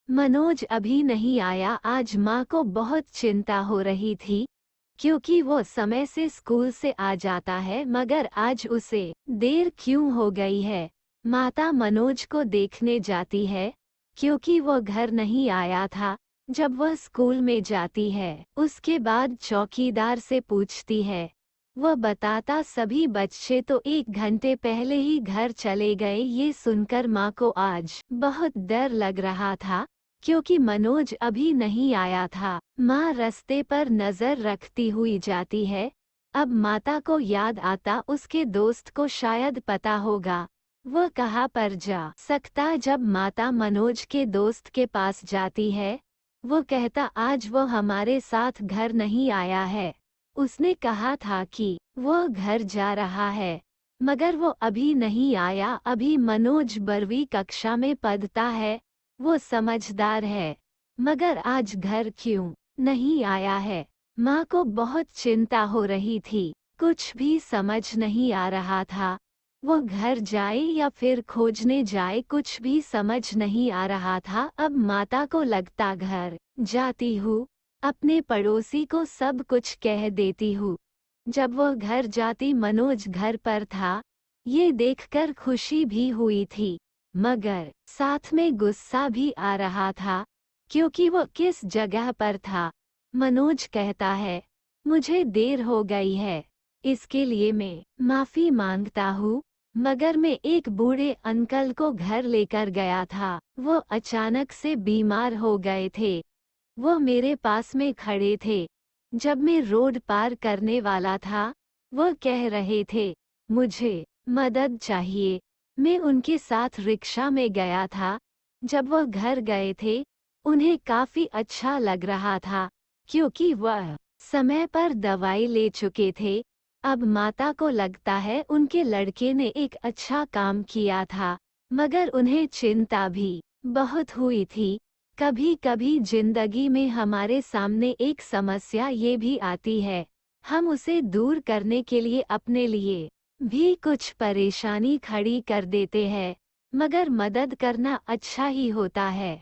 मनोज अभी नहीं आया। आज माँ को बहुत चिंता हो रही थी, क्योंकि वो समय से स्कूल से आ जाता है, मगर आज उसे देर क्यों हो गई है। माता मनोज को देखने जाती है, क्योंकि वो घर नहीं आया था जब वह स्कूल में जाती है। उसके बाद चौकीदार से पूछती है। वह बताता सभी बच्चे तो 1 घंटे पहले ही घर चले गए। ये सुनकर माँ को आज बहुत डर लग रहा था, क्योंकि मनोज अभी नहीं आया था। माँ रास्ते पर नजर रखती हुई जाती है। अब माता को याद आता उसके दोस्त को शायद पता होगा वह कहाँ पर जा सकता। जब माता मनोज के दोस्त के पास जाती है, वो कहता आज वो हमारे साथ घर नहीं आया है। उसने कहा था कि वो घर जा रहा है, मगर वो अभी नहीं आया। अभी मनोज 12वीं कक्षा में पढ़ता है, वो समझदार है, मगर आज घर क्यों नहीं आया है। माँ को बहुत चिंता हो रही थी, कुछ भी समझ नहीं आ रहा था। वो घर जाए या फिर खोजने जाए, कुछ भी समझ नहीं आ रहा था। अब माता को लगता घर जाती हूँ, अपने पड़ोसी को सब कुछ कह देती हूँ। जब वह घर जाती मनोज घर पर था। ये देखकर खुशी भी हुई थी, मगर साथ में गुस्सा भी आ रहा था, क्योंकि वो किस जगह पर था। मनोज कहता है, मुझे देर हो गई है, इसके लिए मैं माफी मांगता हूँ, मगर मैं एक बूढ़े अंकल को घर लेकर गया था। वो अचानक से बीमार हो गए थे। वो मेरे पास में खड़े थे जब मैं रोड पार करने वाला था। वो कह रहे थे, मुझे मदद चाहिए। मैं उनके साथ रिक्शा में गया था। जब वह घर गए थे, उन्हें काफी अच्छा लग रहा था, क्योंकि वह समय पर दवाई ले चुके थे। अब माता को लगता है उनके लड़के ने एक अच्छा काम किया था, मगर उन्हें चिंता भी बहुत हुई थी। कभी कभी जिंदगी में हमारे सामने एक समस्या ये भी आती है, हम उसे दूर करने के लिए अपने लिए भी कुछ परेशानी खड़ी कर देते हैं, मगर मदद करना अच्छा ही होता है।